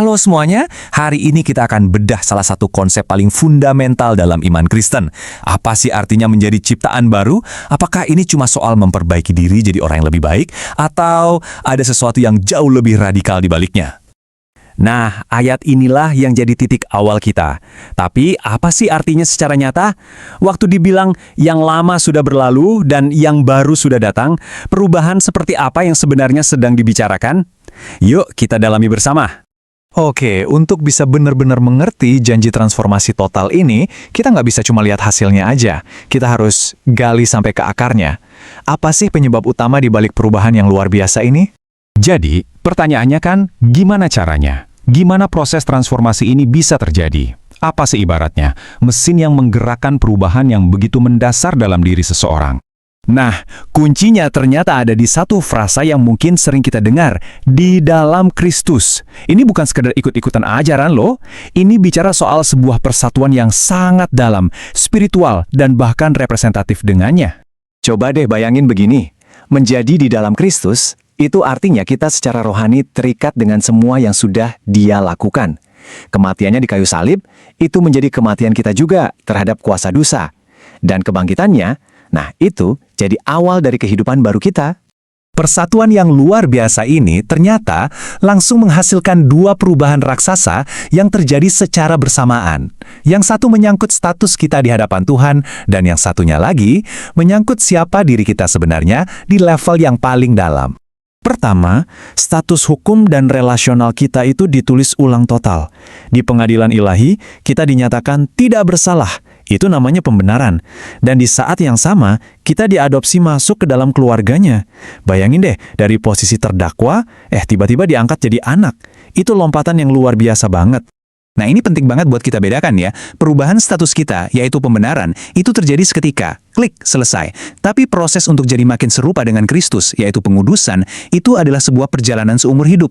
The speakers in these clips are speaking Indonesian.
Halo semuanya, hari ini kita akan bedah salah satu konsep paling fundamental dalam iman Kristen. Apa sih artinya menjadi ciptaan baru? Apakah ini cuma soal memperbaiki diri jadi orang yang lebih baik? Atau ada sesuatu yang jauh lebih radikal di baliknya? Nah, ayat inilah yang jadi titik awal kita. Tapi apa sih artinya secara nyata? Waktu dibilang yang lama sudah berlalu dan yang baru sudah datang, perubahan seperti apa yang sebenarnya sedang dibicarakan? Yuk kita dalami bersama. Oke, untuk bisa benar-benar mengerti janji transformasi total ini, kita nggak bisa cuma lihat hasilnya aja. Kita harus gali sampai ke akarnya. Apa sih penyebab utama di balik perubahan yang luar biasa ini? Jadi, pertanyaannya kan, gimana caranya? Gimana proses transformasi ini bisa terjadi? Apa sih ibaratnya? Mesin yang menggerakkan perubahan yang begitu mendasar dalam diri seseorang. Nah, kuncinya ternyata ada di satu frasa yang mungkin sering kita dengar, di dalam Kristus. Ini bukan sekedar ikut-ikutan ajaran loh, ini bicara soal sebuah persatuan yang sangat dalam, spiritual, dan bahkan representatif dengannya. Coba deh bayangin begini, menjadi di dalam Kristus, itu artinya kita secara rohani terikat dengan semua yang sudah Dia lakukan. Kematiannya di kayu salib, itu menjadi kematian kita juga terhadap kuasa dosa. Dan kebangkitannya, nah itu jadi awal dari kehidupan baru kita. Persatuan yang luar biasa ini ternyata langsung menghasilkan dua perubahan raksasa yang terjadi secara bersamaan. Yang satu menyangkut status kita di hadapan Tuhan, dan yang satunya lagi menyangkut siapa diri kita sebenarnya di level yang paling dalam. Pertama, status hukum dan relasional kita itu ditulis ulang total. Di pengadilan ilahi, kita dinyatakan tidak bersalah. Itu namanya pembenaran. Dan di saat yang sama, kita diadopsi masuk ke dalam keluarganya. Bayangin deh, dari posisi terdakwa, tiba-tiba diangkat jadi anak. Itu lompatan yang luar biasa banget. Nah, ini penting banget buat kita bedakan ya. Perubahan status kita, yaitu pembenaran, itu terjadi seketika. Klik, selesai. Tapi proses untuk jadi makin serupa dengan Kristus, yaitu pengudusan, itu adalah sebuah perjalanan seumur hidup.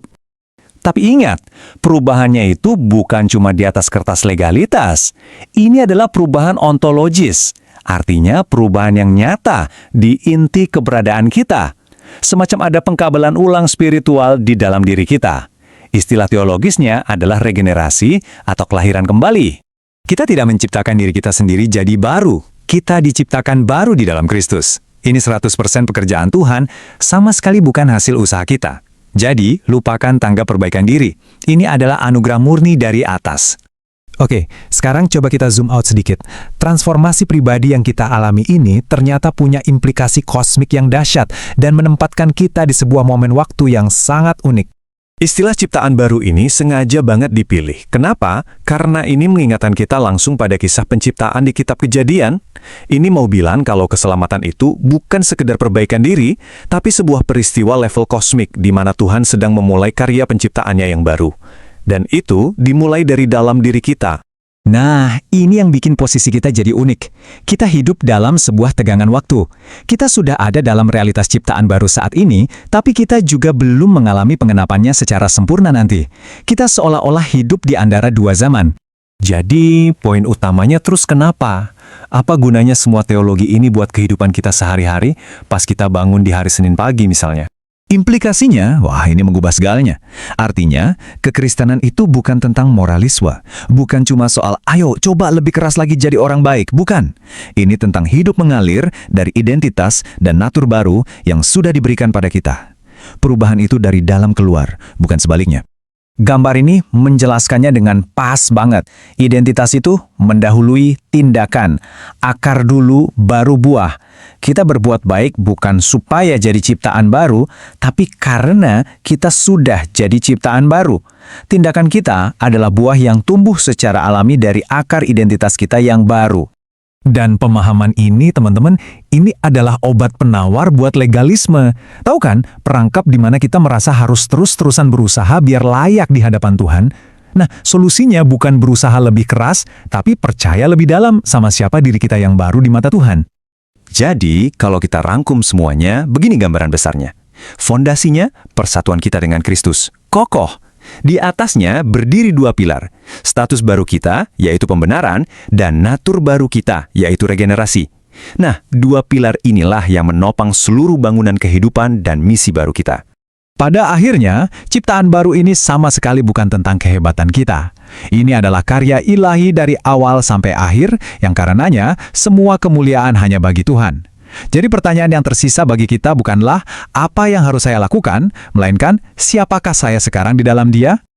Tapi ingat, perubahannya itu bukan cuma di atas kertas legalitas. Ini adalah perubahan ontologis. Artinya perubahan yang nyata di inti keberadaan kita. Semacam ada pengkabelan ulang spiritual di dalam diri kita. Istilah teologisnya adalah regenerasi atau kelahiran kembali. Kita tidak menciptakan diri kita sendiri jadi baru. Kita diciptakan baru di dalam Kristus. Ini 100% pekerjaan Tuhan, sama sekali bukan hasil usaha kita. Jadi, lupakan tangga perbaikan diri. Ini adalah anugerah murni dari atas. Oke, sekarang coba kita zoom out sedikit. Transformasi pribadi yang kita alami ini ternyata punya implikasi kosmik yang dahsyat dan menempatkan kita di sebuah momen waktu yang sangat unik. Istilah ciptaan baru ini sengaja banget dipilih. Kenapa? Karena ini mengingatkan kita langsung pada kisah penciptaan di kitab Kejadian. Ini mau bilang kalau keselamatan itu bukan sekedar perbaikan diri, tapi sebuah peristiwa level kosmik di mana Tuhan sedang memulai karya penciptaannya yang baru. Dan itu dimulai dari dalam diri kita. Nah, ini yang bikin posisi kita jadi unik. Kita hidup dalam sebuah tegangan waktu. Kita sudah ada dalam realitas ciptaan baru saat ini, tapi kita juga belum mengalami pengenapannya secara sempurna nanti. Kita seolah-olah hidup di antara dua zaman. Jadi, poin utamanya terus kenapa? Apa gunanya semua teologi ini buat kehidupan kita sehari-hari pas kita bangun di hari Senin pagi misalnya? Implikasinya, wah ini mengubah segalanya. Artinya, kekristenan itu bukan tentang moralisme. Bukan cuma soal, ayo coba lebih keras lagi jadi orang baik. Bukan. Ini tentang hidup mengalir dari identitas dan natur baru yang sudah diberikan pada kita. Perubahan itu dari dalam keluar, bukan sebaliknya. Gambar ini menjelaskannya dengan pas banget. Identitas itu mendahului tindakan. Akar dulu, baru buah. Kita berbuat baik bukan supaya jadi ciptaan baru, tapi karena kita sudah jadi ciptaan baru. Tindakan kita adalah buah yang tumbuh secara alami dari akar identitas kita yang baru. Dan pemahaman ini, teman-teman, ini adalah obat penawar buat legalisme. Tahu kan, perangkap di mana kita merasa harus terus-terusan berusaha biar layak di hadapan Tuhan. Nah, solusinya bukan berusaha lebih keras, tapi percaya lebih dalam sama siapa diri kita yang baru di mata Tuhan. Jadi, kalau kita rangkum semuanya, begini gambaran besarnya. Fondasinya, persatuan kita dengan Kristus. Kokoh. Di atasnya berdiri dua pilar. Status baru kita, yaitu pembenaran, dan natur baru kita, yaitu regenerasi. Nah, dua pilar inilah yang menopang seluruh bangunan kehidupan dan misi baru kita. Pada akhirnya, ciptaan baru ini sama sekali bukan tentang kehebatan kita. Ini adalah karya ilahi dari awal sampai akhir, yang karenanya semua kemuliaan hanya bagi Tuhan. Jadi pertanyaan yang tersisa bagi kita bukanlah apa yang harus saya lakukan, melainkan siapakah saya sekarang di dalam Dia?